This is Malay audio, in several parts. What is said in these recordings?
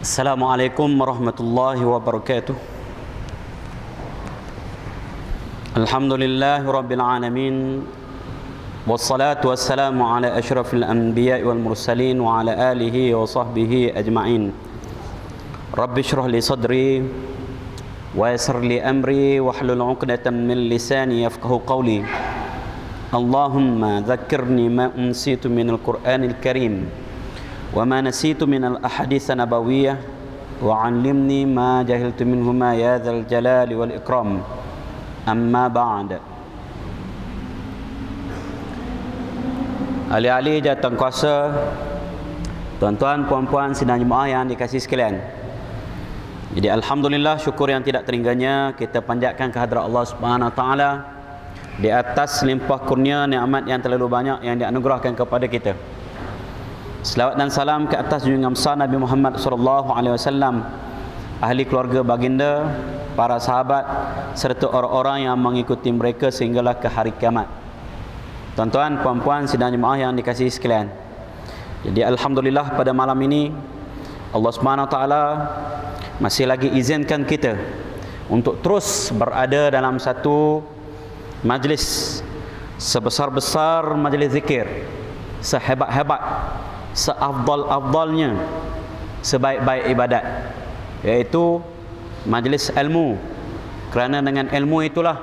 Assalamualaikum warahmatullahi wabarakatuh. Alhamdulillahi rabbil alamin. Wassalatu wassalamu ala asyrafil anbiya'i wal mursalin wa ala alihi wa sahbihi ajma'in. Rabbi shrah li sadri wa yassir li amri wahlul 'uqdatam min lisani yafqahu qawli. Allahumma dzakkirni ma unsitu minal Qur'anil Karim wa ma nasitu minal ahadits nabawiyyah wa 'allimni ma jahiltu minhuma ya dzal jalali wal ikram. Amma ba'd. Ahli-ahli jawatan kuasa, tuan-tuan, puan-puan, sidang jemaah yang dikasihi sekalian. Jadi alhamdulillah, syukur yang tidak teringganya kita panjatkan kehadrat Allah Subhanahu wa taala di atas limpah kurnia nikmat yang terlalu banyak yang dianugerahkan kepada kita. Selawat dan salam ke atas junjungan besar Nabi Muhammad sallallahu alaihi wasallam, ahli keluarga baginda, para sahabat serta orang-orang yang mengikuti mereka sehinggalah ke hari kiamat. Tuan-tuan, puan-puan, sidang jemaah yang dikasihi sekalian. Jadi alhamdulillah pada malam ini Allah Subhanahu wa taala masih lagi izinkan kita untuk terus berada dalam satu majlis sebesar-besar majlis zikir, sehebat-hebat, seafdal-afdalnya, sebaik-baik ibadat, iaitu majlis ilmu. Kerana dengan ilmu itulah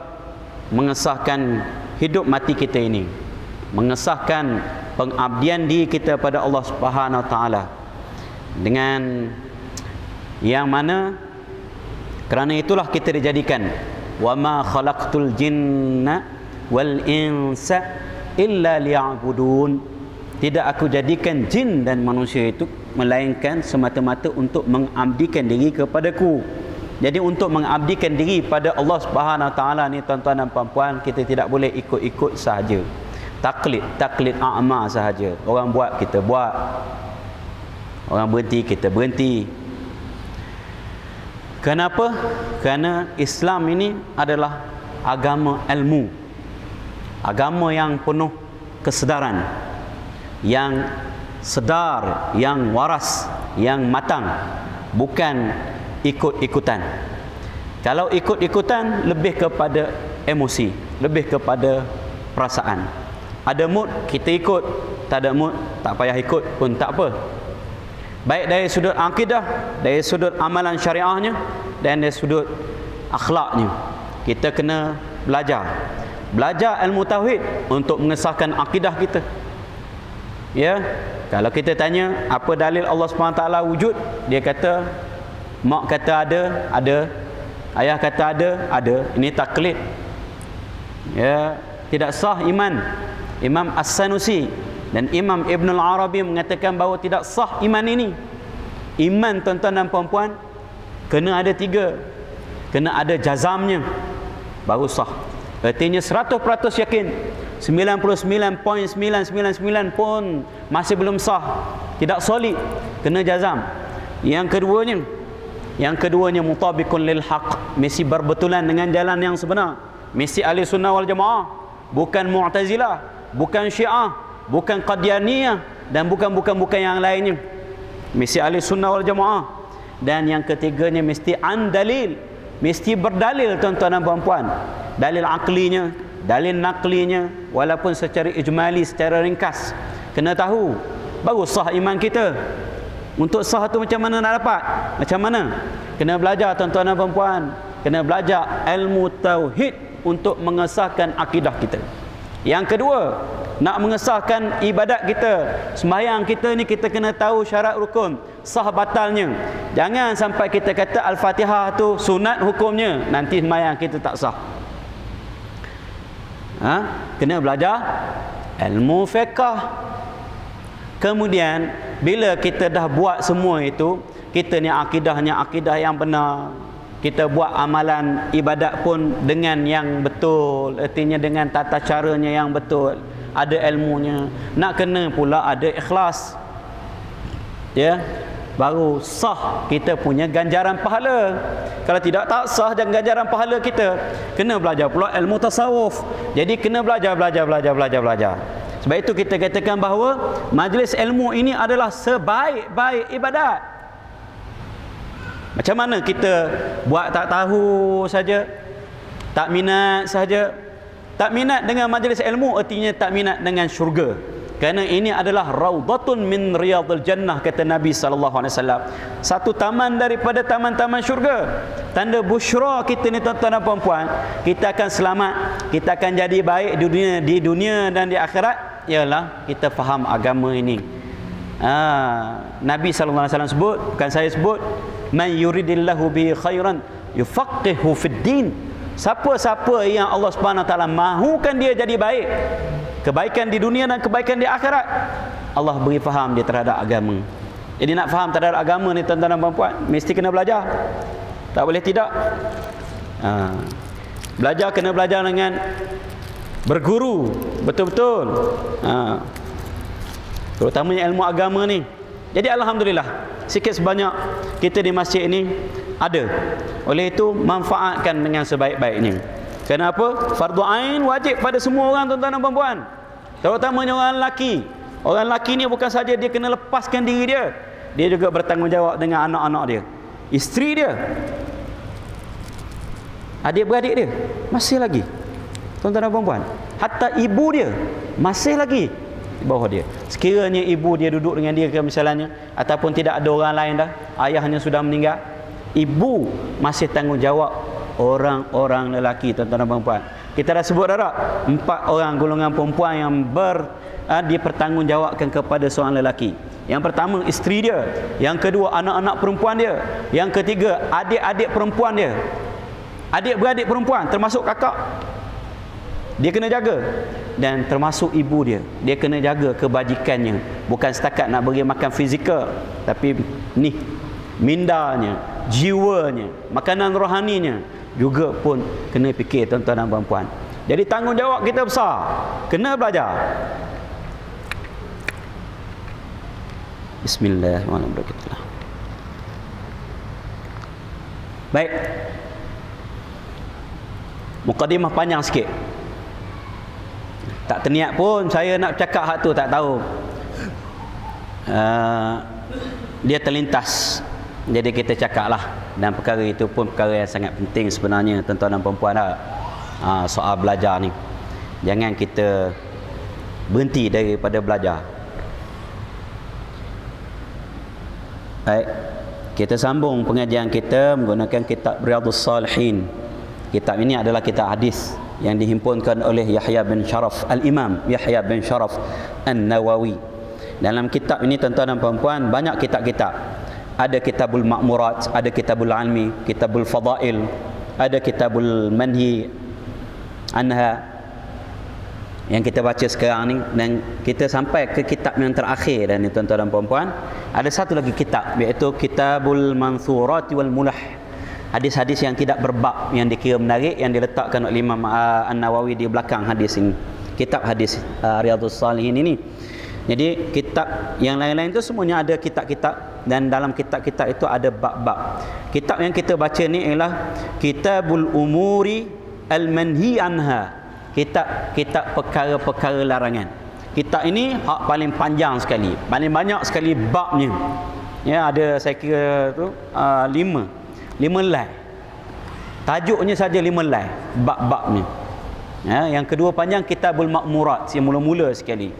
mengesahkan hidup mati kita ini, mengesahkan pengabdian diri kita pada Allah Subhanahu wa taala, dengan yang mana kerana itulah kita dijadikan wa ma khalaqtul jinna wal insa illa liya'budun. Tidak aku jadikan jin dan manusia itu melainkan semata-mata untuk mengabdikan diri kepadaku. Jadi untuk mengabdikan diri pada Allah Subhanahu wa taala ni, tuan-tuan dan puan-puan, kita tidak boleh ikut-ikut sahaja. Taklid a'ma sahaja. Orang buat kita buat, orang berhenti kita berhenti. Kenapa? Kerana Islam ini adalah agama ilmu, agama yang penuh kesedaran, yang sedar, yang waras, yang matang, bukan ikut-ikutan. Kalau ikut-ikutan lebih kepada emosi, lebih kepada perasaan. Ada mood kita ikut, tak ada mood tak payah ikut pun tak apa. Baik dari sudut akidah, dari sudut amalan syariahnya, dan dari sudut akhlaknya. Kita kena belajar ilmu tauhid untuk mengesahkan akidah kita. Ya, kalau kita tanya apa dalil Allah SWT wujud, dia kata, mak kata ada, ayah kata ada. Ini taklid. Ya, tidak sah iman. Imam As-Sanusi dan Imam Ibn Al-Arabi mengatakan bahawa tidak sah iman ini. Iman, tuan-tuan dan puan-puan, kena ada 3. Kena ada jazamnya, baru sah. Artinya 100% yakin. 99.999 pun masih belum sah, tidak solid. Kena jazam. Yang keduanya mutabiqun lil haq, mesti berbetulan dengan jalan yang sebenar. Mesti ahli sunnah wal jamaah, bukan mu'tazilah, bukan syiah, bukan qadianiyah, dan bukan yang lainnya. Mesti ahli sunnah wal jamaah. Dan yang ketiganya mesti an dalil, mesti berdalil, tuan-tuan dan puan-puan. Dalil aklinya, dalil naklinya, walaupun secara ijmali, secara ringkas. Kena tahu, baru sah iman kita. Untuk sah tu macam mana nak dapat? Macam mana? Kena belajar, tuan-tuan dan puan-puan. Kena belajar ilmu tauhid untuk mengesahkan akidah kita. Yang kedua, nak mengesahkan ibadat kita, sembahyang kita ni, kita kena tahu syarat rukun, sah batalnya. Jangan sampai kita kata Al-Fatihah tu sunat hukumnya, nanti sembahyang kita tak sah. Kena belajar ilmu fiqh. Kemudian bila kita dah buat semua itu, kita ni akidahnya akidah yang benar, kita buat amalan ibadat pun dengan yang betul, artinya dengan tata caranya yang betul, ada ilmunya. Nak kena pula ada ikhlas, ya, baru sah kita punya ganjaran pahala. Kalau tidak, tak sah dan ganjaran pahala kita. Kena belajar pula ilmu tasawuf. Jadi kena belajar. Sebab itu kita katakan bahawa majlis ilmu ini adalah sebaik-baik ibadat. Macam mana kita buat tak tahu saja, tak minat saja? Tak minat dengan majlis ilmu artinya tak minat dengan syurga. Kerana ini adalah raudhatun min riyadil jannah, kata Nabi SAW. Satu taman daripada taman-taman syurga. Tanda busyra kita ni tuan-tuan dan puan-puan, kita akan selamat, kita akan jadi baik di dunia dan di akhirat, ialah kita faham agama ini. Nabi SAW sebut, bukan saya sebut, man yuridillahu bihi khairan yufaqihu fid din. Siapa-siapa yang Allah Subhanahu Wa Taala mahukan dia jadi baik, kebaikan di dunia dan kebaikan di akhirat, Allah beri faham dia terhadap agama. Jadi nak faham terhadap agama ni tuan-tuan dan puan-puan, mesti kena belajar. Tak boleh tidak. Belajar kena belajar dengan berguru, betul-betul. Terutamanya ilmu agama ni. Jadi alhamdulillah, sikit sebanyak kita di masjid ini ada. Oleh itu manfaatkan dengan sebaik-baiknya. Kenapa? Fardu ain wajib pada semua orang tuan-tuan dan puan-puan. Terutamanya orang lelaki. Orang lelaki ni bukan saja dia kena lepaskan diri dia, dia juga bertanggungjawab dengan anak-anak dia, isteri dia, adik-beradik dia, masih lagi tuan-tuan dan puan-puan. Hatta ibu dia masih lagi di bawah dia. Sekiranya ibu dia duduk dengan dia ke misalnya, ataupun tidak ada orang lain dah, ayahnya sudah meninggal, ibu masih tanggungjawab orang-orang lelaki tuan-tuan dan puan-puan. Kita dah sebut dah 4 orang golongan perempuan yang dipertanggungjawabkan kepada seorang lelaki. Yang pertama isteri dia, yang kedua anak-anak perempuan dia, yang ketiga adik-adik perempuan dia, adik-beradik perempuan termasuk kakak, dia kena jaga. Dan termasuk ibu dia, dia kena jaga kebajikannya. Bukan setakat nak beri makan fizikal, tapi ni mindanya, jiwanya, makanan rohaninya juga pun kena fikir tuan-tuan dan puan-puan. Jadi tanggungjawab kita besar, kena belajar. Bismillahirrahmanirrahim. Baik, mukadimah panjang sikit. Tak terniat pun saya nak cakap hak tu, tak tahu. Dia terlintas, jadi kita cakap lah. Dan perkara itu pun perkara yang sangat penting sebenarnya tuan-tuan dan puan-puan dah. Soal belajar ni, jangan kita berhenti daripada belajar. Baik, kita sambung pengajian kita menggunakan kitab Riyadhus Salihin. Kitab ini adalah kitab hadis yang dihimpunkan oleh Yahya bin Sharaf, Al-Imam Yahya bin Sharaf An-Nawawi. Dalam kitab ini tuan-tuan dan puan-puan banyak kitab-kitab. Ada Kitabul Ma'murat, ada Kitabul Almi, Kitabul Fadail, ada Kitabul Manhi Anha yang kita baca sekarang ni, dan kita sampai ke kitab yang terakhir dan ni tuan-tuan dan puan-puan. Ada satu lagi kitab, iaitu Kitabul Mansurat wal Mulah. Hadis-hadis yang tidak berbab, yang dikira menarik, yang diletakkan oleh Imam An-Nawawi di belakang hadis ini. Kitab hadis Riyadhus Salihin ini. Jadi kitab yang lain-lain itu semuanya ada kitab-kitab, dan dalam kitab-kitab itu ada bab-bab. Kitab yang kita baca ni ialah Kitabul Umuri Al-Manhi Anha. Kitab perkara-perkara larangan. Kitab ini hak paling panjang sekali, paling banyak sekali babnya. Ya, ada saya kira tu 5 lai. Tajuknya saja 5 lai bab-babnya. Ya, yang kedua panjang Kitabul Ma'murat, yang mula-mula sekali.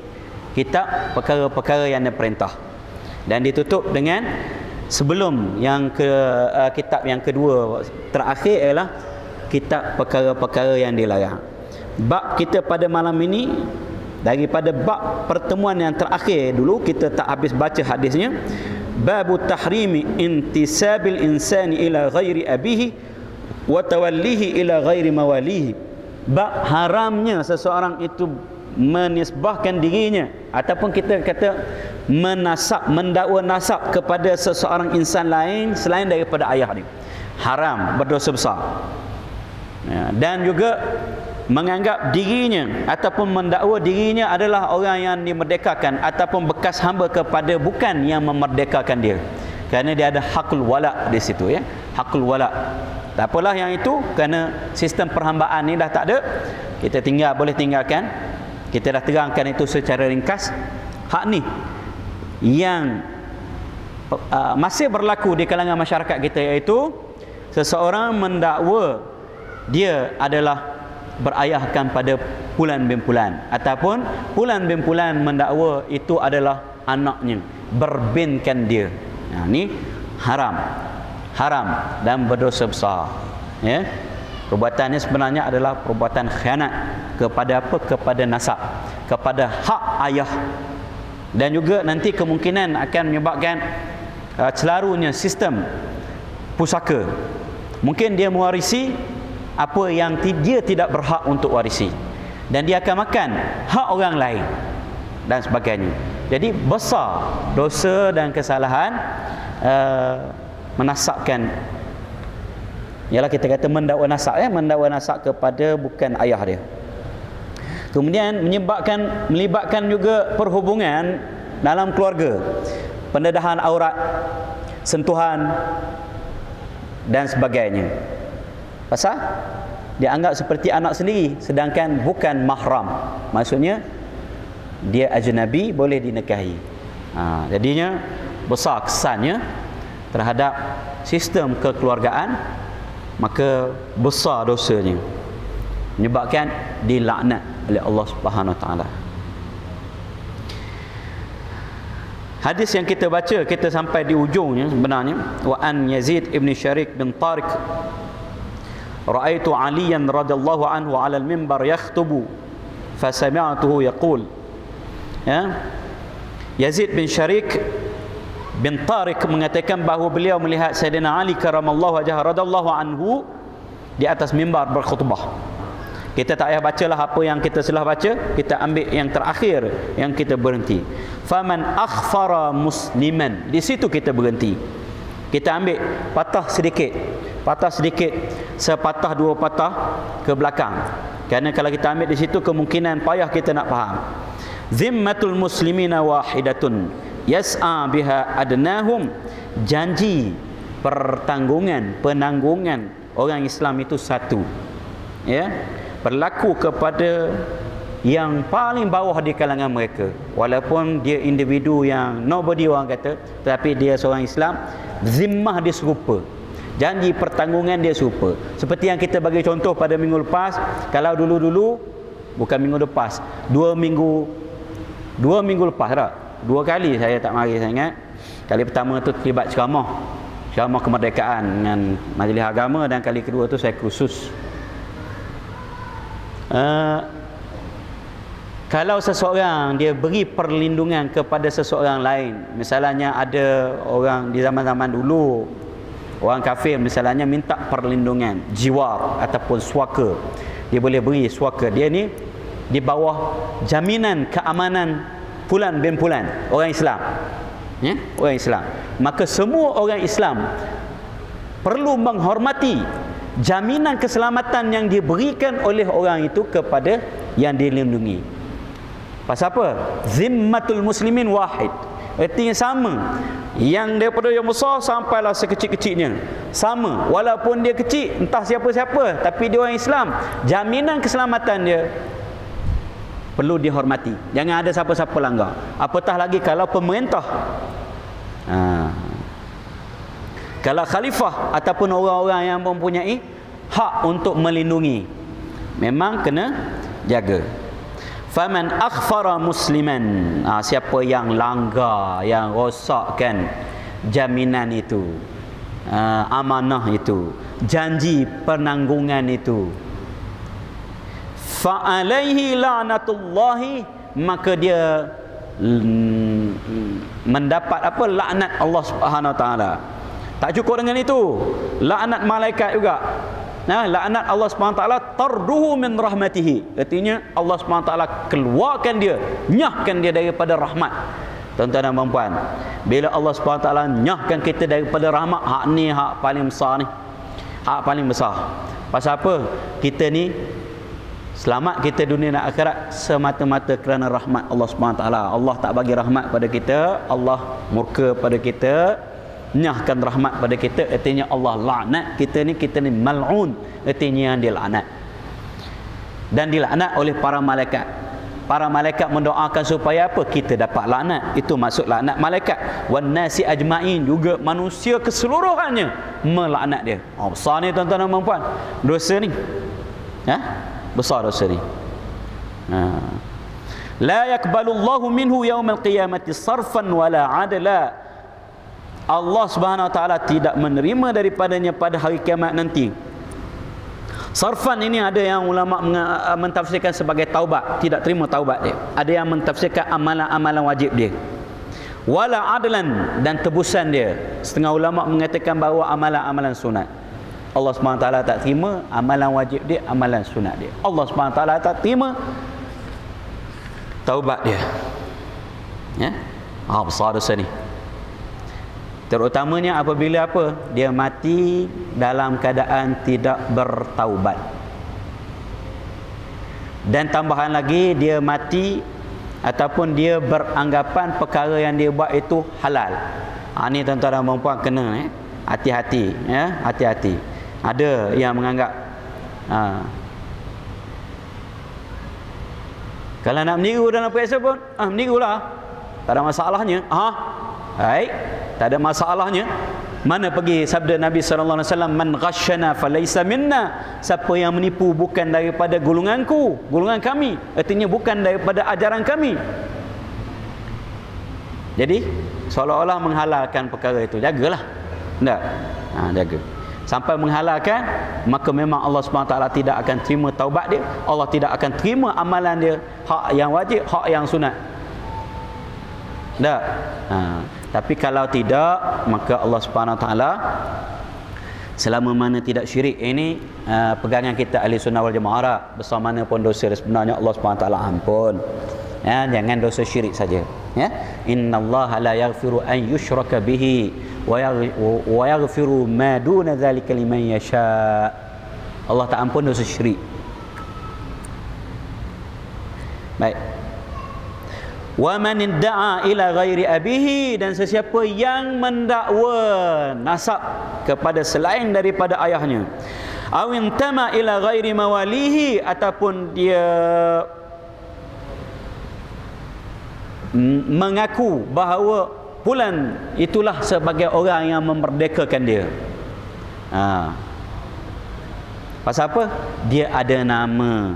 Kitab perkara-perkara yang diperintah. Dan ditutup dengan sebelum yang kitab yang kedua terakhir ialah kitab perkara-perkara yang dilarang. Bab kita pada malam ini, daripada bab pertemuan yang terakhir dulu, kita tak habis baca hadisnya. Babu tahrimi intisabil insani ila ghairi abihi wa tawallihi ila ghairi mawalihi. Bab haramnya seseorang itu menisbahkan dirinya, ataupun kita kata mendakwa nasab kepada seseorang insan lain selain daripada ayah dia. Haram, berdosa besar. Dan juga menganggap dirinya ataupun mendakwa dirinya adalah orang yang dimerdekakan ataupun bekas hamba kepada bukan yang memerdekakan dia, kerana dia ada hakul wala di situ, ya, hakul wala. Tak apalah yang itu, kerana sistem perhambaan ni dah tak ada, kita boleh tinggalkan. Kita dah terangkan itu secara ringkas. Hak ni yang masih berlaku di kalangan masyarakat kita, iaitu seseorang mendakwa dia adalah berayahkan pada Fulan bin Fulan, ataupun Fulan bin Fulan mendakwa itu adalah anaknya, berbinkan dia. Ini haram dan berdosa besar, ya. Perbuatannya sebenarnya adalah perbuatan khianat kepada apa? Kepada nasab, kepada hak ayah, dan juga nanti kemungkinan akan menyebabkan celarunya sistem pusaka. Mungkin dia mewarisi apa yang dia tidak berhak untuk warisi, dan dia akan makan hak orang lain dan sebagainya. Jadi besar dosa dan kesalahan menasabkan, ialah kita kata mendakwa nasab, mendakwa nasab kepada bukan ayah dia. Kemudian melibatkan juga perhubungan dalam keluarga, pendedahan aurat, sentuhan dan sebagainya. Pasal dia anggap seperti anak sendiri, sedangkan bukan mahram. Maksudnya dia ajnabi, boleh dinikahi. Jadinya besar kesannya terhadap sistem kekeluargaan, maka besar dosanya, menyebabkan dilaknat oleh Allah Subhanahu Wa Taala. Hadis yang kita baca, kita sampai di ujungnya sebenarnya. Wa an Yazid ibn Sharik bin Tariq, ra'aitu Aliyan radhiyallahu anhu 'ala al-minbar yakhutubu fa sami'tuhu yaqul. Yazid bin Sharik bin Tariq mengatakan bahawa beliau melihat Sayyidina Ali karamallahu wajhah radhiyallahu anhu di atas mimbar berkhutbah. Kita tak payah bacalah apa yang kita telah baca, kita ambil yang terakhir yang kita berhenti. Faman akhfara musliman, di situ kita berhenti. Kita ambil patah sedikit, sepatah dua patah ke belakang. Kerana kalau kita ambil di situ kemungkinan payah kita nak faham. Zimmatul muslimina wahidatun yas'a biha adnahum, janji penanggungan orang Islam itu satu, ya, berlaku kepada yang paling bawah di kalangan mereka, walaupun dia individu yang nobody orang kata, tetapi dia seorang Islam, zimmah dia serupa, janji pertanggungan dia serupa. Seperti yang kita bagi contoh pada minggu lepas. Kalau dulu-dulu, bukan minggu lepas, dua minggu lepas tak? Dua kali saya tak mari, saya ingat. Kali pertama tu terlibat ceramah kemerdekaan dengan majlis agama, dan kali kedua tu saya kursus. Kalau seseorang dia beri perlindungan kepada seseorang lain, misalnya ada orang di zaman-zaman dulu, orang kafir misalnya minta perlindungan jiwar ataupun suaka, dia boleh beri suaka. Dia ni di bawah jaminan keamanan Fulan bin Fulan, orang Islam, ya, orang Islam. Maka semua orang Islam perlu menghormati jaminan keselamatan yang diberikan oleh orang itu kepada yang dilindungi. Pasal apa? Zimmatul muslimin wahid, artinya sama. Yang daripada yang besar sampailah sekecil-kecilnya sama, walaupun dia kecil, entah siapa-siapa, tapi dia orang Islam, jaminan keselamatan dia perlu dihormati. Jangan ada siapa-siapa langgar. Apatah lagi kalau pemerintah, kalau khalifah ataupun orang-orang yang mempunyai hak untuk melindungi, memang kena jaga. Faman akhfara musliman, siapa yang langgar, yang rosakkan jaminan itu, amanah itu, janji penanggungan itu, fa'alaihi la'natullahi, maka dia mendapat apa? Laknat Allah Subhanahu Wa Taala. Tak cukup dengan itu, laknat malaikat juga. Laknat Allah Subhanahu Wa Taala tarduhu min rahmatihi, artinya Allah Subhanahu Wa Taala keluarkan dia, nyahkan dia daripada rahmat. Tuan-tuan dan puan-puan, bila Allah Subhanahu Wa Taala nyahkan kita daripada rahmat, hak ni hak paling besar ni, hak paling besar. Pasal apa? Kita ni selamat kita dunia dan akhirat semata-mata kerana rahmat Allah Subhanahu Wa Taala. Allah tak bagi rahmat pada kita, Allah murka pada kita, nyahkan rahmat pada kita, artinya Allah laknat kita ni mal'un, artinya yang dilaknat, dan dilaknat oleh para malaikat. Para malaikat mendoakan supaya apa? Kita dapat laknat. Itu maksud laknat malaikat. Wan nasi ajmain, juga manusia keseluruhannya melaknat dia. Besar ni tuan-tuan dan puan. Dosa ni. Besar dosa ni. La yakbalullahu minhu yaumal qiyamati sarfan wala adla. Allah Subhanahu wa taala tidak menerima daripadanya pada hari kiamat nanti. Sarfan ini ada yang ulama mentafsirkan sebagai taubat, tidak terima taubat dia. Ada yang mentafsirkan amalan-amalan wajib dia. Wala adlan, dan tebusan dia. Setengah ulama mengatakan bahawa amalan-amalan sunat. Allah Subhanahu wa taala tak terima amalan wajib dia, amalan sunat dia. Allah Subhanahu wa taala tak terima taubat dia. Besar dosa ni. Terutamanya apabila apa? Dia mati dalam keadaan tidak bertaubat. Dan tambahan lagi, dia mati ataupun dia beranggapan perkara yang dia buat itu halal. Ni tuan-tuan dan puan kena hati-hati, hati-hati. Ada yang menganggap kalau nak meniru dalam periksa pun menirulah, tak ada masalahnya. Baik, tak ada masalahnya. Mana pergi sabda Nabi sallallahu alaihi wasallam, man ghasyana falaysa minna. Siapa yang menipu bukan daripada golongan kami. Artinya bukan daripada ajaran kami. Jadi seolah-olah menghalalkan perkara itu. Jagalah. Tak? Jaga. Sampai menghalalkan, maka memang Allah SWT tidak akan terima taubat dia. Allah tidak akan terima amalan dia, hak yang wajib, hak yang sunat. Tak? Tapi kalau tidak, maka Allah Subhanahu Wa Taala selama mana tidak syirik, ini pegangan kita ahli sunnah wal jamaah. Besar mana pun dosa sebenarnya Allah Subhanahu Wa Taala ampun. Jangan dosa syirik saja. Innallaha la yaghfiru an yushraka bihi wa yaghfiru ma duna dzalika liman yasha. Allah tak ampun dosa syirik. Baik. Wa man idda'a ila ghairi abihi, dan sesiapa yang mendakwa nasab kepada selain daripada ayahnya, aw intama ila ghairi mawalihi, ataupun dia mengaku bahawa fulan itulah sebagai orang yang memerdekakan dia. Pasal apa? Dia ada nama.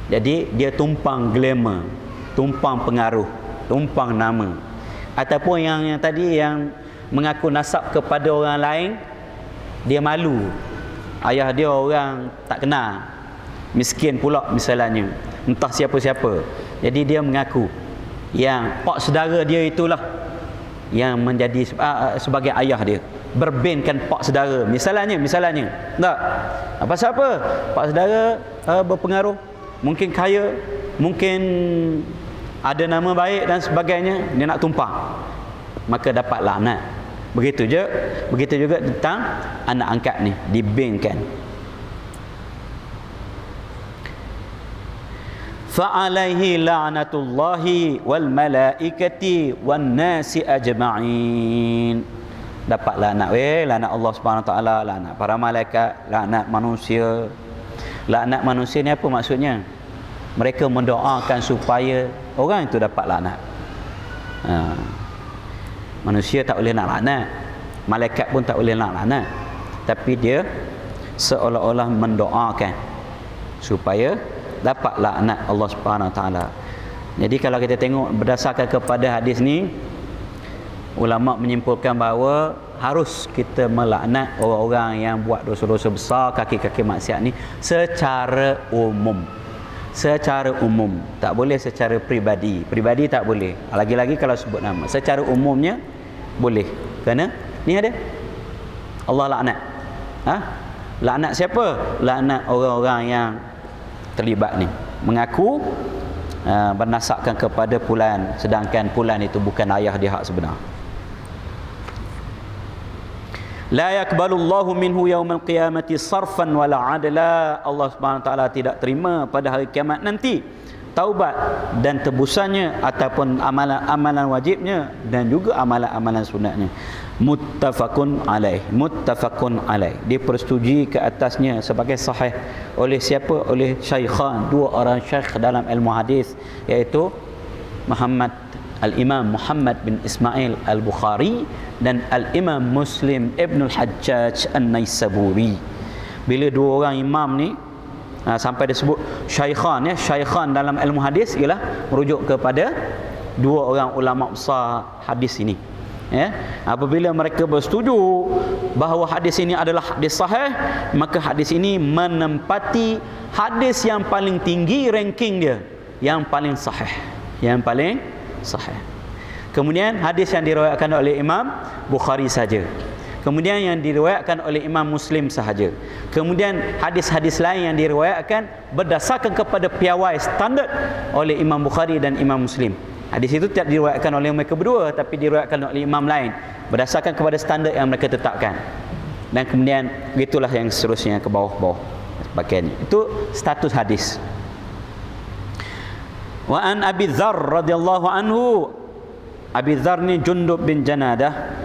Jadi dia tumpang glamour, tumpang pengaruh, tumpang nama. Ataupun yang tadi yang mengaku nasab kepada orang lain, dia malu. Ayah dia orang tak kenal, miskin pula misalnya, entah siapa-siapa. Jadi dia mengaku yang pak saudara dia itulah yang menjadi sebagai ayah dia, berbinkan pak saudara misalnya. Tak? Pasal apa? Pak saudara berpengaruh, mungkin kaya, mungkin ada nama baik dan sebagainya, dia nak tumpang, maka dapat laknat. Begitu juga tentang anak angkat ni, dibinkan. Fa'alaihi la'natullahi wal malaikati wan nasi ajma'in. Dapat laknat, laknat Allah Subhanahu Wa Taala, laknat para malaikat, laknat manusia. Laknat manusia ni apa maksudnya? Mereka mendoakan supaya orang itu dapat laknat. Manusia tak boleh nak laknat, malaikat pun tak boleh nak laknat, tapi dia seolah-olah mendoakan supaya dapat laknat Allah Subhanahu Wa Taala. Jadi kalau kita tengok berdasarkan kepada hadis ni, ulama menyimpulkan bahawa harus kita melaknat orang-orang yang buat dosa-dosa besar, kaki-kaki maksiat ni secara umum. Secara umum, tak boleh secara peribadi. Peribadi tak boleh. Lagi-lagi kalau sebut nama. Secara umumnya boleh. Kerana ni ada Allah laknat. Laknat siapa? Laknat orang-orang yang terlibat ni, mengaku bernasabkan kepada fulan, sedangkan fulan itu bukan ayah dia hak sebenar. La yakbalullahu minhu yaumal qiyamati sarfan wala adla. Allah Subhanahu Wa Taala tidak terima pada hari kiamat nanti taubat dan tebusannya ataupun amalan-amalan wajibnya dan juga amalan-amalan sunatnya. Muttafaqun alaih, muttafaqun alaih, dipersetujui ke atasnya sebagai sahih oleh siapa? Oleh syaikhan, dua orang syekh dalam ilmu hadis, iaitu Al-Imam Muhammad bin Ismail Al-Bukhari dan Al-Imam Muslim Ibn Al-Hajjaj An-Naisaburi. Bila dua orang imam ni sampai disebut syaikhan, syaikhan dalam ilmu hadis ialah merujuk kepada dua orang ulama besar hadis ini. Apabila mereka bersetuju bahawa hadis ini adalah hadis sahih, maka hadis ini menempati hadis yang paling tinggi ranking dia, yang paling sahih, yang paling sahih. Kemudian hadis yang diriwayatkan oleh Imam Bukhari saja. Kemudian yang diriwayatkan oleh Imam Muslim sahaja. Kemudian hadis-hadis lain yang diriwayatkan berdasarkan kepada piawai standard oleh Imam Bukhari dan Imam Muslim. Hadis itu tidak diriwayatkan oleh mereka berdua, tapi diriwayatkan oleh imam lain berdasarkan kepada standard yang mereka tetapkan. Dan kemudian begitulah yang seterusnya ke bawah-bawah sebagainya. Itu status hadis. Wa an Abi Dzar radhiyallahu anhu. Abi Dzar ni Jundub bin Janadah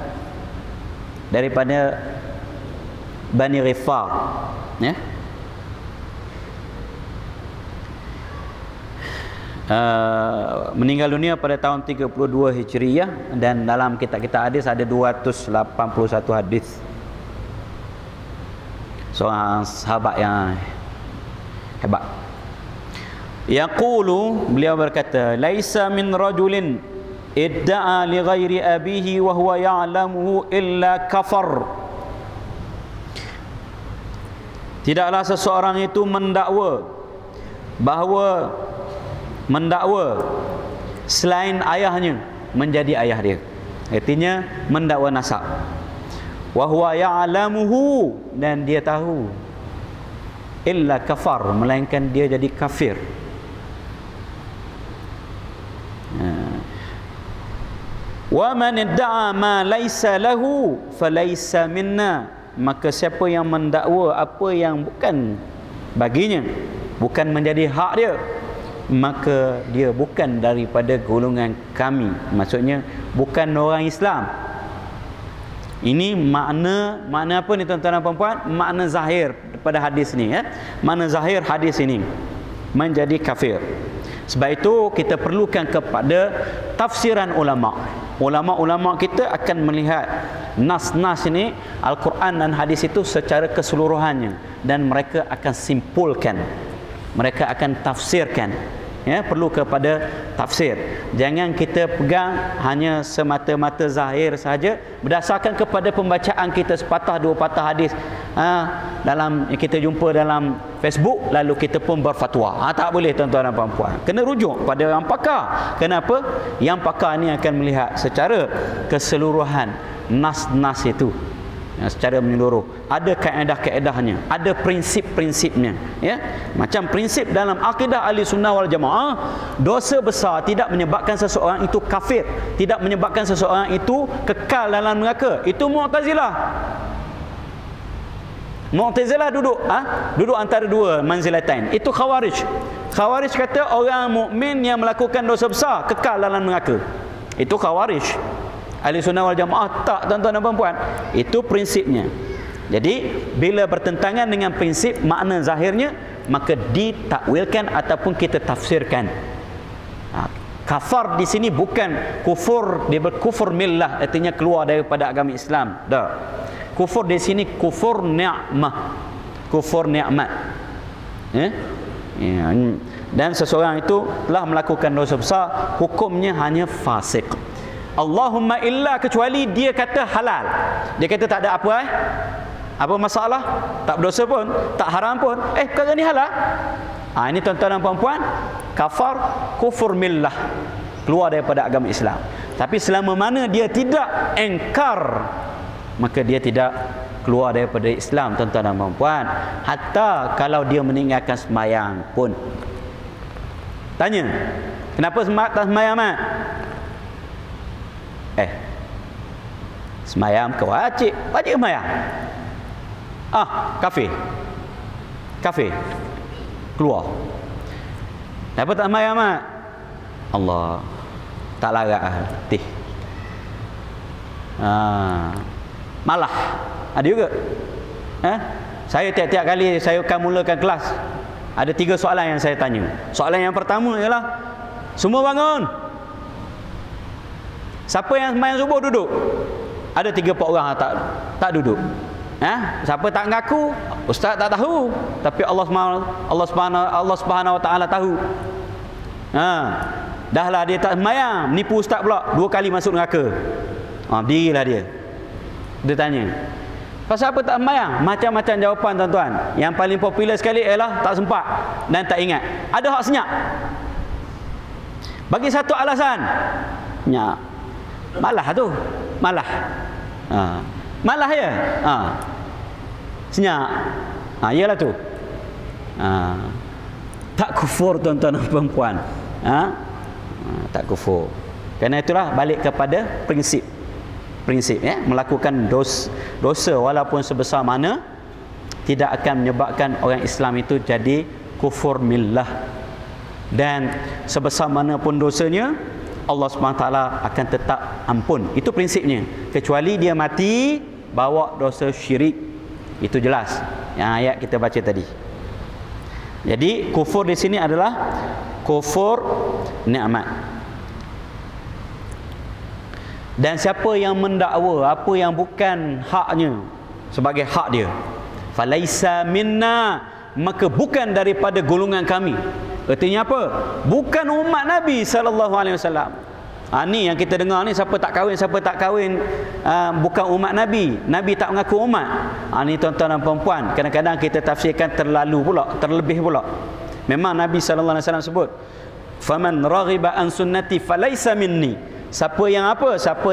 daripada Bani Ghifar, meninggal dunia pada tahun 32 Hijriyah, dan dalam kitab-kitab hadis ada 281 hadis. Seorang sahabat yang hebat. Yaqulu, beliau berkata, laisa min rajulin idda'a li ghairi abihi wa huwa ya'lamuhu illa kafar. Tidaklah seseorang itu mendakwa selain ayahnya menjadi ayah dia. Artinya mendakwa nasab. Wa huwa ya'lamuhu, dan dia tahu, illa kafar, melainkan dia jadi kafir. Wa man idda'a ma laysa lahu falaysa minna, maka siapa yang mendakwa apa yang bukan baginya, bukan menjadi hak dia, maka dia bukan daripada golongan kami. Maksudnya bukan orang Islam. Ini makna apa ni tuan-tuan dan puan-puan? Makna zahir pada hadis ni, Makna zahir hadis ini menjadi kafir. Sebab itu kita perlukan kepada tafsiran ulama. Ulama-ulama kita akan melihat nas-nas ini, Al-Quran dan hadis itu secara keseluruhannya, dan mereka akan simpulkan, mereka akan tafsirkan. Perlu kepada tafsir. Jangan kita pegang hanya semata-mata zahir saja berdasarkan kepada pembacaan kita sepatah dua patah hadis dalam kita jumpa dalam Facebook, lalu kita pun berfatwa. Tak boleh tuan-tuan dan puan-puan. Kena rujuk pada orang pakar. Kenapa? Yang pakar ni akan melihat secara keseluruhan nas-nas itu, secara menyeluruh. Ada kaedah-kaedahnya, ada prinsip-prinsipnya, Macam prinsip dalam akidah ahli sunnah wal jamaah, dosa besar tidak menyebabkan seseorang itu kafir, tidak menyebabkan seseorang itu kekal dalam neraka. Itu Mu'tazilah. Mu'tazilah duduk antara dua manzilatain. Itu Khawarij. Khawarij kata orang mukmin yang melakukan dosa besar kekal dalam neraka. Itu Khawarij. Ahli sunnah wal jamaah tak, tuan-tuan dan puan-puan. Itu prinsipnya. Jadi bila bertentangan dengan prinsip, makna zahirnya, maka ditakwilkan ataupun kita tafsirkan. Kafar di sini bukan kufur, dia berkufur millah, artinya keluar daripada agama Islam. Tak. Kufur di sini kufur ni'mah, kufur nikmat. Dan seseorang itu telah melakukan dosa besar, hukumnya hanya fasik. Allahumma illa, kecuali dia kata halal. Dia kata tak ada apa masalah, tak berdosa pun, tak haram pun. Perkara ni halal. Ini tuan-tuan dan puan-puan, kafar, kufur millah, keluar daripada agama Islam. Tapi selama mana dia tidak engkar, maka dia tidak keluar daripada Islam, tuan-tuan dan puan-puan. Hatta kalau dia meninggalkan sembahyang pun. Tanya, kenapa tak sembahyang, Mat? Sembahyang ke wajib? Wajib sembahyang. Kafir. Keluar. Apa tak sembahyang mak? Allah tak larat tih. Malah ada juga. Saya tiap-tiap kali saya akan mulakan kelas, ada 3 soalan yang saya tanya. Soalan yang pertama ialah, semua bangun. Siapa yang sembahyang subuh duduk? Ada 3-4 orang tak duduk. Siapa tak ngaku? Ustaz tak tahu, tapi Allah Subhanahu wa taala tahu. Dahlah dia tak sembahyang, menipu ustaz pula, 2 kali masuk neraka. Berdirilah dia. Dia tanya, pasal apa tak sembahyang? Macam-macam jawapan tuan-tuan. Yang paling popular sekali ialah tak sempat dan tak ingat. Ada hak senyap. Bagi satu alasan. Malah tu. Malah. Malah ya. Senyap. Iyalah tu. Tak kufur tuan-tuan dan perempuan. Tak kufur. Kerana itulah balik kepada prinsip ya, melakukan dosa walaupun sebesar mana tidak akan menyebabkan orang Islam itu jadi kufur millah, dan sebesar mana pun dosanya Allah SWT akan tetap ampun. Itu prinsipnya, kecuali dia mati bawa dosa syirik. Itu jelas yang ayat kita baca tadi. Jadi kufur di sini adalah kufur nikmat. Dan siapa yang mendakwa apa yang bukan haknya sebagai hak dia, falaisa minna, maka bukan daripada golongan kami. Artinya apa? Bukan umat Nabi sallallahu alaihi wasallam. Ni yang kita dengar ni, siapa tak kahwin bukan umat Nabi, Nabi tak mengaku umat. Ni tuan-tuan dan puan-puan, kadang-kadang kita tafsirkan terlebih pula. Memang Nabi sallallahu alaihi wasallam sebut, faman raghiba an sunnati falaisa minni. Siapa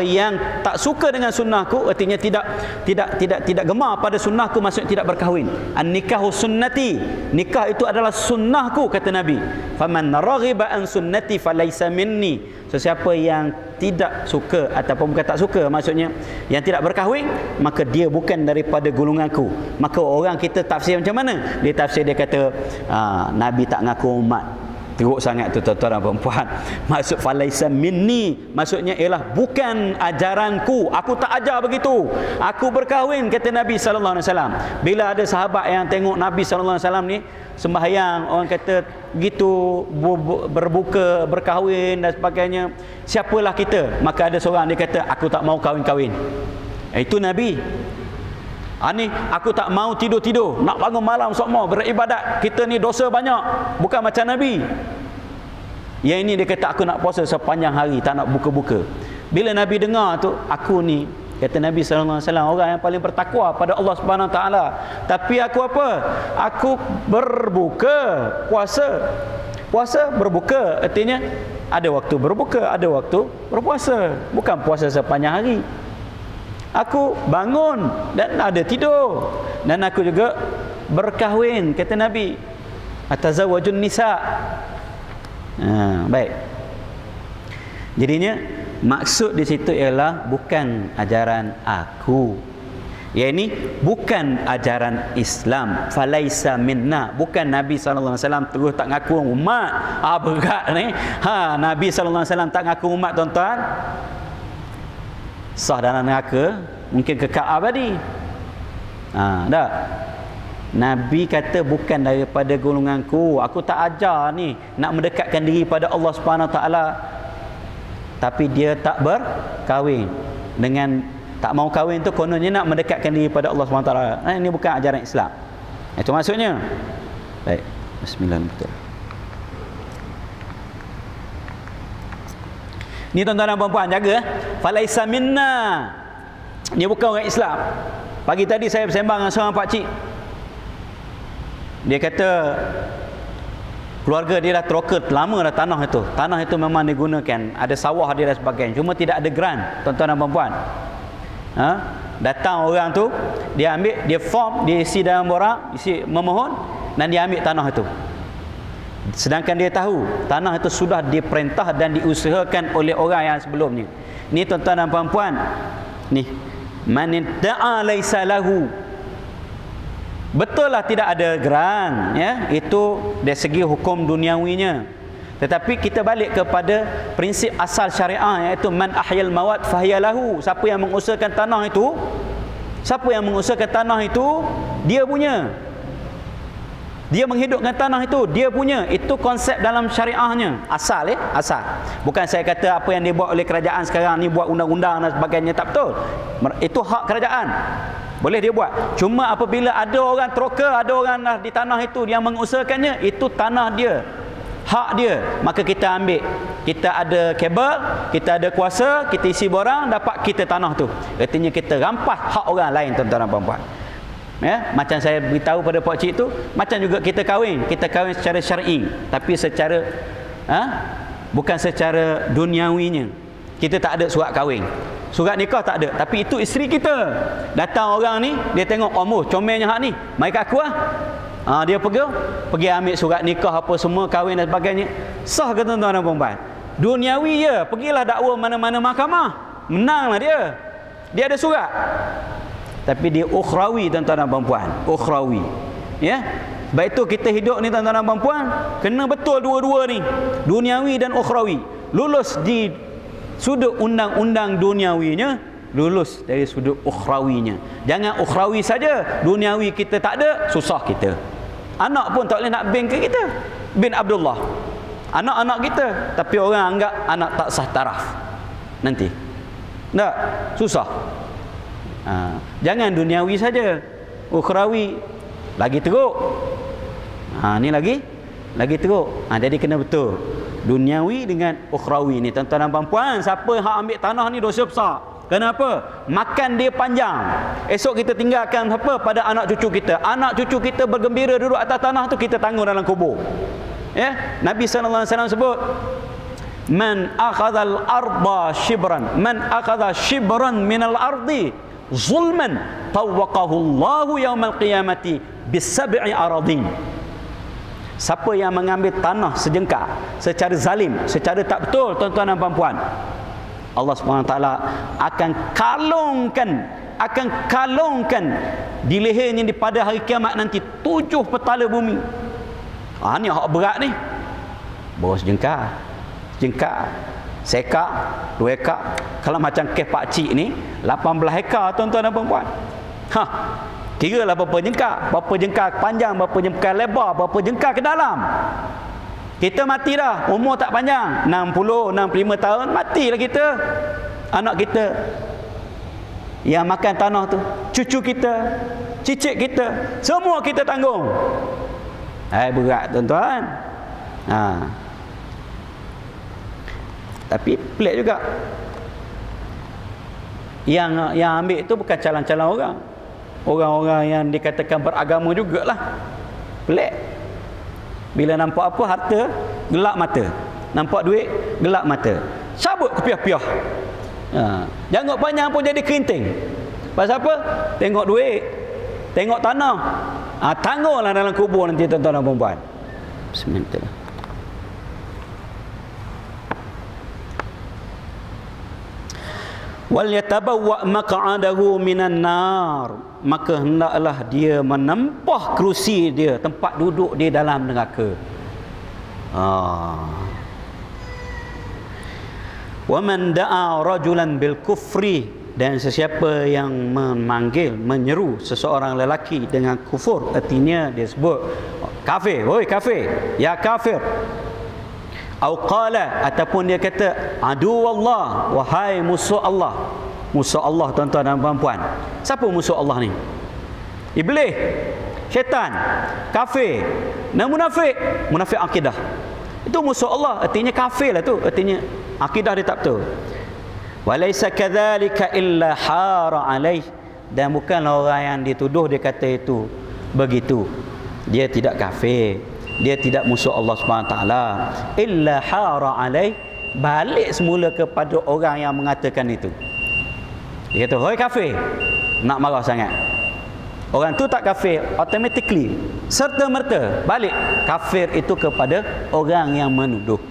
yang tak suka dengan sunnahku, artinya tidak gemar pada sunnahku, maksudnya tidak berkahwin. An-nikahu sunnati, nikah itu adalah sunnahku, kata Nabi. Faman raghiba an sunnati falaisa minni. Sesiapa yang tidak suka ataupun bukan tak suka, maksudnya yang tidak berkahwin, maka dia bukan daripada golonganku. Maka orang kita tafsir macam mana? Dia tafsir, dia kata Nabi tak ngaku umat. Teruk sangat tu tuan-tuan dan puan-puan. Maksud falaisa minni, maksudnya ialah bukan ajaranku. Aku tak ajar begitu. Aku berkahwin, kata Nabi sallallahu alaihi wasallam. Bila ada sahabat yang tengok Nabi sallallahu alaihi wasallam ni sembahyang, orang kata begitu, berbuka, berkahwin dan sebagainya, siapalah kita? Maka ada seorang dia kata, aku tak mau kahwin-kahwin. Itu Nabi. Ni aku tak mau tidur-tidur, nak bangun malam semua beribadat. Kita ni dosa banyak, bukan macam Nabi. Yang ini dia kata, aku nak puasa sepanjang hari, tak nak buka-buka. Bila Nabi dengar tu, aku ni, kata Nabi sallallahu alaihi wasallam, orang yang paling bertakwa pada Allah Subhanahu taala. Tapi aku apa? Aku berbuka, puasa berbuka, artinya ada waktu berbuka, ada waktu berpuasa, bukan puasa sepanjang hari. Aku bangun dan ada tidur, dan aku juga berkahwin, kata Nabi. Atazawwajun nisa. Baik. Jadinya maksud di situ ialah bukan ajaran aku. Ya, ini bukan ajaran Islam. Falaisa minna, bukan Nabi sallallahu alaihi wasallam terus tak ngaku umat. Berat ni. Nabi sallallahu alaihi wasallam tak ngaku umat, tuan-tuan. Sah dalam neraka, mungkin kekal abadi. Tak. Nabi kata bukan daripada golonganku. Aku tak ajar ni nak mendekatkan diri pada Allah Subhanahu taala. Tapi dia tak berkahwin. Dengan tak mau kahwin tu kononnya nak mendekatkan diri pada Allah Subhanahu taala. Ini bukan ajaran Islam. Itu maksudnya. Baik. Bismillahirrahmanirrahim. Ni tuan-tuan dan puan-puan, jaga. Falaisa minna. Dia bukan orang Islam. Pagi tadi saya bersembang dengan seorang pakcik. Dia kata keluarga dia dah teroka lama dah tanah itu. Tanah itu memang digunakan, ada sawah dia dan sebagainya. Cuma tidak ada grant, tuan-tuan dan puan-puan. Datang orang tu, dia ambil, dia form, dia isi dalam borang, isi memohon, dan dia ambil tanah itu. Sedangkan dia tahu tanah itu sudah diperintah dan diusahakan oleh orang yang sebelumnya. Ni tuan-tuan dan puan-puan, ni man da'a laisa lahu. Betul lah tidak ada geran, ya, itu dari segi hukum duniawinya. Tetapi kita balik kepada prinsip asal syariah, iaitu man ahyal mawat fahiyalahu. Siapa yang mengusahakan tanah itu, dia punya. Dia menghidupkan tanah itu, dia punya. Itu konsep dalam syariahnya. Asal asal. Bukan saya kata apa yang dibuat oleh kerajaan sekarang ni, buat undang-undang dan sebagainya, tak betul. Itu hak kerajaan. Boleh dia buat. Cuma apabila ada orang troka, ada orang di tanah itu yang mengusahakannya, itu tanah dia, hak dia, maka kita ambil. Kita ada kabel, kita ada kuasa, kita isi borang, dapat kita tanah tu. Artinya kita rampas hak orang lain, tuan-tuan dan puan-puan. Ya, macam saya beritahu pada pak cik tu, macam juga kita kahwin secara syar'i, tapi secara bukan secara duniawinya. Kita tak ada surat kahwin, surat nikah tak ada, tapi itu isteri kita. Datang orang ni, dia tengok, oh comelnya hak ni, mai kat aku dia pergi ambil surat nikah apa semua, kahwin dan sebagainya. Sah ke tuan-tuan dan puan-puan? Duniawi je, pergilah dakwa mana-mana mahkamah, menanglah dia ada surat. Tapi dia ukhrawi, tuan-tuan dan puan-puan, ukhrawi. Ya, baik itu kita hidup ni, tuan-tuan dan puan-puan, kena betul dua-dua ni, duniawi dan ukhrawi. Lulus di sudut undang-undang duniawinya, lulus dari sudut ukhrawinya. Jangan ukhrawi saja, duniawi kita tak ada, susah kita. Anak pun tak boleh nak bin ke kita, bin Abdullah, anak-anak kita, tapi orang anggap anak tak sah taraf nanti. Tak, susah. Jangan duniawi saja, ukhrawi lagi teruk. Ni lagi teruk. Jadi kena betul duniawi dengan ukhrawi ni, tuan-tuan dan puan-puan. Siapa yang ambil tanah ni dosa besar. Kenapa? Makan dia panjang. Esok kita tinggalkan apa pada anak cucu kita. Anak cucu kita bergembira duduk atas tanah tu, kita tanggung dalam kubur. Ya, Nabi sallallahu alaihi wasallam sebut, man akhadha al-arda shibran, man akhadha shibran min al-ardi zulman tawaqahu Allahu yaumal qiyamati bisab'i aradin. Siapa yang mengambil tanah sejengkal secara zalim, secara tak betul, tuan-tuan dan puan-puan, Allah SWT akan kalungkan di lehernya pada hari kiamat nanti 7 petala bumi. Ni hak berat ni. Bawa sejengkal, sekar, 2 ekar. Kalau macam kes pakcik ni 18 hektar, tuan-tuan dan puan-puan. Kira lah berapa jengkal panjang, berapa jengkal lebar, berapa jengkal ke dalam. Kita mati dah, umur tak panjang, 60, 65 tahun, matilah kita. Anak kita yang makan tanah tu, cucu kita, cicit kita, semua kita tanggung. Berat, tuan-tuan. Tapi pelik juga, yang ambil itu bukan calon-calon orang-orang yang dikatakan beragama jugalah. Pelik. Bila nampak apa, harta, gelap mata. Nampak duit, gelap mata. Cabut kepiah-piah. Janggut panjang pun jadi kerinting. Pasal apa? Tengok duit, tengok tanah. Tanggunglah dalam kubur nanti, tuan-tuan dan puan-puan. Bismillah. Wal yatabawwa maq'adahu minan nar, maka hendaklah dia menempah kerusi dia, tempat duduk dia dalam neraka. Wa man da'a rajulan bil kufri, dan sesiapa yang menyeru seseorang lelaki dengan kufur, artinya dia sebut kafir, oi kafir, ya kafir. Au qala, ataupun dia kata adu Allah, wahai musuh Allah. Musuh Allah, tuan-tuan dan puan-puan, siapa musuh Allah ni? Iblis, syaitan, kafir, dan munafik akidah. Itu musuh Allah, artinya kafir lah tu, artinya akidah dia tak betul. Walaysa kadzalika illa hara alaih, dan bukanlah orang yang dituduh dia kata itu begitu, dia tidak kafir, dia tidak musuh Allah SWT, illa hara alaih, balik semula kepada orang yang mengatakan itu. Dia kata, hoi kafir, nak marah sangat. Orang tu tak kafir, automatically, serta-merta balik kafir itu kepada orang yang menuduh.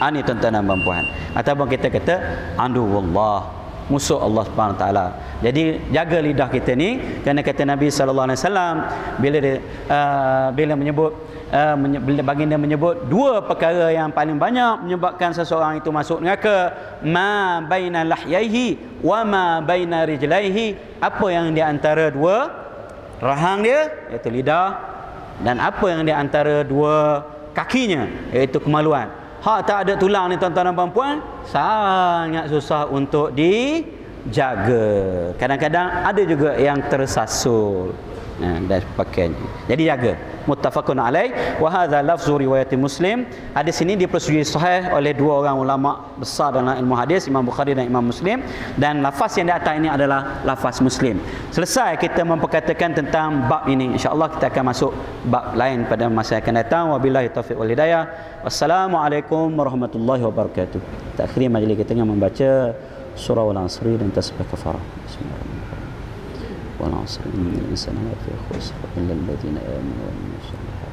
Ini tuan-tuan dan puan-puan. Ataupun kita kata andu wallah, musuh Allah Subhanahu Wa Taala. Jadi jaga lidah kita ni, kerana kata Nabi sallallahu alaihi wasallam bila menyebut baginda menyebut dua perkara yang paling banyak menyebabkan seseorang itu masuk neraka, ma baina lahyaihi wa ma baina rijlaihi, apa yang di antara dua rahang dia iaitu lidah, dan apa yang di antara dua kakinya iaitu kemaluan. Hak tak ada tulang ni tuan-tuan dan puan-puan, sangat susah untuk dijaga. Kadang-kadang ada juga yang tersasul dan sebagainya. Jadi jaga. Muttafaqun alaih wa hadza lafzu riwayat Muslim. Hadis ini dipersetujui sahih oleh dua orang ulama besar dalam ilmu hadis, Imam Bukhari dan Imam Muslim, dan lafaz yang di atas ini adalah lafaz Muslim. Selesai kita memperkatakan tentang bab ini. Insya-Allah kita akan masuk bab lain pada masa yang akan datang. Wabillahi taufiq wal hidayah. Wassalamualaikum warahmatullahi wabarakatuh. Kita akhiri majlis kita dengan membaca surah Al-Asr dan tasbih kafarah. Bismillahirrahmanirrahim. والعصر إن الإنسان لفي خسر إلا الذين آمنوا وعملوا الصالحات